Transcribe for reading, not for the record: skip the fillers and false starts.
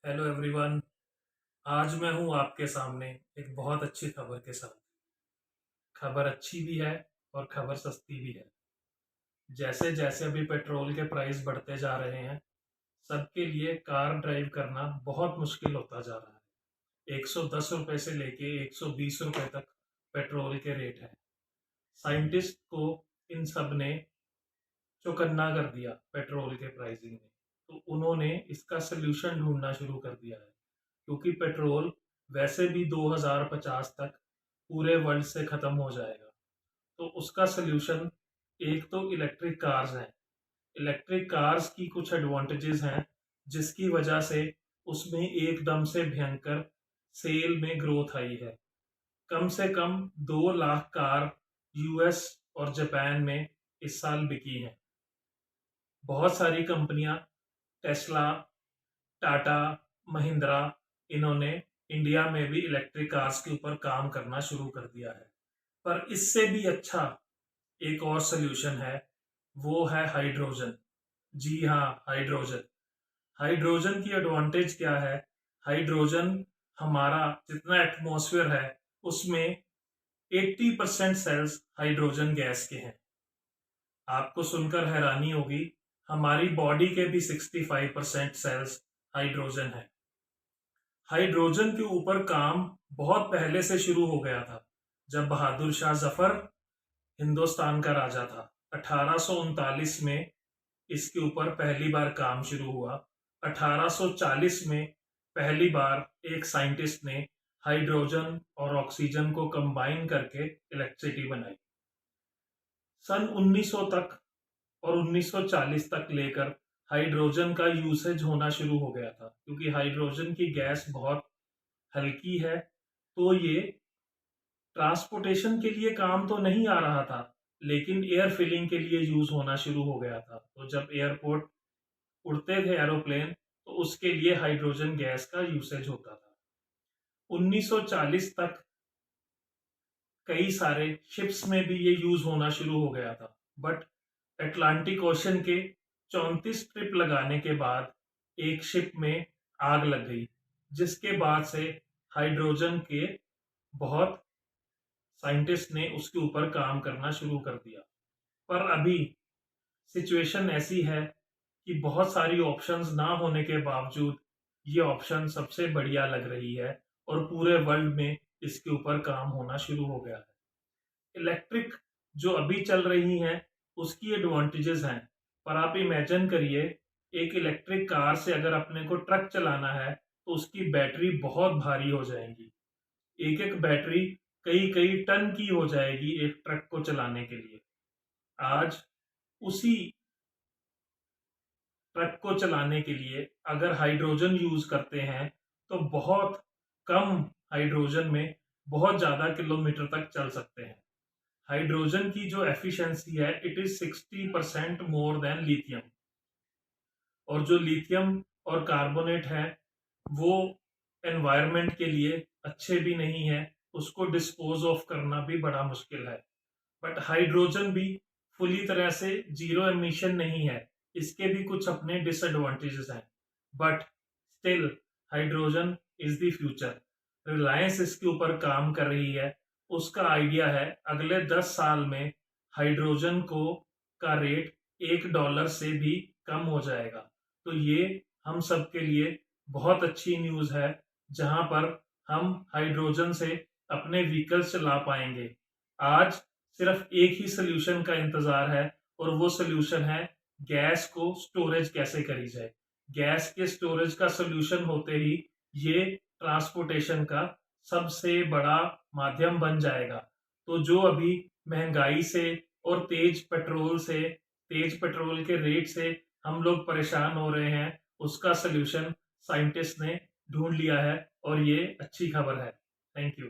Hello everyone. आज मैं हूं आपके सामने एक बहुत अच्छी खबर के साथ। खबर अच्छी भी है और खबर सस्ती भी है। जैसे जैसे अभी पेट्रोल के प्राइस बढ़ते जा रहे हैं, सबके लिए कार ड्राइव करना बहुत मुश्किल होता जा रहा है। 110 रुपए से लेके 120 रुपए तक पेट्रोल के रेट हैं। साइंटिस्ट को इन सब ने चौकन्ना कर दिया पेट्रोल के प्राइसिंग में। तो उन्होंने इसका सल्यूशन ढूंढना शुरू कर दिया है, क्योंकि पेट्रोल वैसे भी 2050 तक पूरे वर्ल्ड से खत्म हो जाएगा। तो उसका सल्यूशन एक तो इलेक्ट्रिक कार्स हैं। इलेक्ट्रिक कार्स की कुछ एडवांटेजेस हैं, जिसकी वजह से उसमें एकदम से भयंकर सेल में ग्रोथ आई है। कम से कम 2 लाख कार यूएस और जापान में इस साल बिकी हैं। बहुत सारी कंपनियां, टेस्ला, टाटा, महिंद्रा, इन्होंने इंडिया में भी इलेक्ट्रिक कार्स के ऊपर काम करना शुरू कर दिया है। पर इससे भी अच्छा एक और सल्यूशन है, वो है हाइड्रोजन। जी हाँ, हाइड्रोजन। हाइड्रोजन की एडवांटेज क्या है? हाइड्रोजन, हमारा जितना एटमॉस्फेयर है उसमें 80% सेल्स हाइड्रोजन गैस के हैं। आपको सुनकर हैरानी होगी, हमारी बॉडी के भी 65% सेल्स हाइड्रोजन है। हाइड्रोजन के ऊपर काम बहुत पहले से शुरू हो गया था, जब बहादुर शाह जफर हिंदुस्तान का राजा था। 1839 में इसके ऊपर पहली बार काम शुरू हुआ। 1840 में पहली बार एक साइंटिस्ट ने हाइड्रोजन और ऑक्सीजन को कंबाइन करके इलेक्ट्रिसिटी बनाई। सन 1900 तक और 1940 तक लेकर हाइड्रोजन का यूसेज होना शुरू हो गया था, क्योंकि हाइड्रोजन की गैस बहुत हल्की है। तो ये ट्रांसपोर्टेशन के लिए काम तो नहीं आ रहा था, लेकिन एयर फिलिंग के लिए यूज होना शुरू हो गया था। तो जब एयरपोर्ट उड़ते थे एरोप्लेन, तो उसके लिए हाइड्रोजन गैस का यूसेज होता था। 1940 तक कई सारे शिप्स में भी ये यूज होना शुरू हो गया था। बट अटलांटिक ओशन के 34 ट्रिप लगाने के बाद एक शिप में आग लग गई, जिसके बाद से हाइड्रोजन के बहुत साइंटिस्ट ने उसके ऊपर काम करना शुरू कर दिया। पर अभी सिचुएशन ऐसी है कि बहुत सारी ऑप्शंस ना होने के बावजूद ये ऑप्शन सबसे बढ़िया लग रही है, और पूरे वर्ल्ड में इसके ऊपर काम होना शुरू हो गया है। इलेक्ट्रिक जो अभी चल रही हैं उसकी एडवांटेजेस हैं, पर आप इमेजिन करिए, एक इलेक्ट्रिक कार से अगर अपने को ट्रक चलाना है तो उसकी बैटरी बहुत भारी हो जाएगी। एक एक बैटरी कई कई टन की हो जाएगी एक ट्रक को चलाने के लिए। आज उसी ट्रक को चलाने के लिए अगर हाइड्रोजन यूज करते हैं, तो बहुत कम हाइड्रोजन में बहुत ज्यादा किलोमीटर तक चल सकते हैं। हाइड्रोजन की जो एफिशिएंसी है, it is 60% more than lithium. और जो लिथियम और कार्बोनेट है, वो एनवायरनमेंट के लिए अच्छे भी नहीं है, उसको डिस्पोज ऑफ करना भी बड़ा मुश्किल है। बट हाइड्रोजन भी फुली तरह से जीरो एमिशन नहीं है, इसके भी कुछ अपने डिसएडवांटेजेस हैं। But still hydrogen is the future. Reliance इसके ऊपर काम कर रही है। उसका आइडिया है अगले 10 साल में हाइड्रोजन को का रेट $1 से भी कम हो जाएगा। तो ये हम सब के लिए बहुत अच्छी न्यूज है, जहां पर हम हाइड्रोजन से अपने व्हीकल्स चला पाएंगे। आज सिर्फ एक ही सोल्यूशन का इंतजार है, और वो सोल्यूशन है गैस को स्टोरेज कैसे करी जाए। गैस के स्टोरेज का सोल्यूशन होते ही ये ट्रांसपोर्टेशन का सबसे बड़ा माध्यम बन जाएगा। तो जो अभी महंगाई से और तेज पेट्रोल के रेट से हम लोग परेशान हो रहे हैं, उसका सोल्यूशन साइंटिस्ट ने ढूंढ लिया है, और ये अच्छी खबर है। Thank you.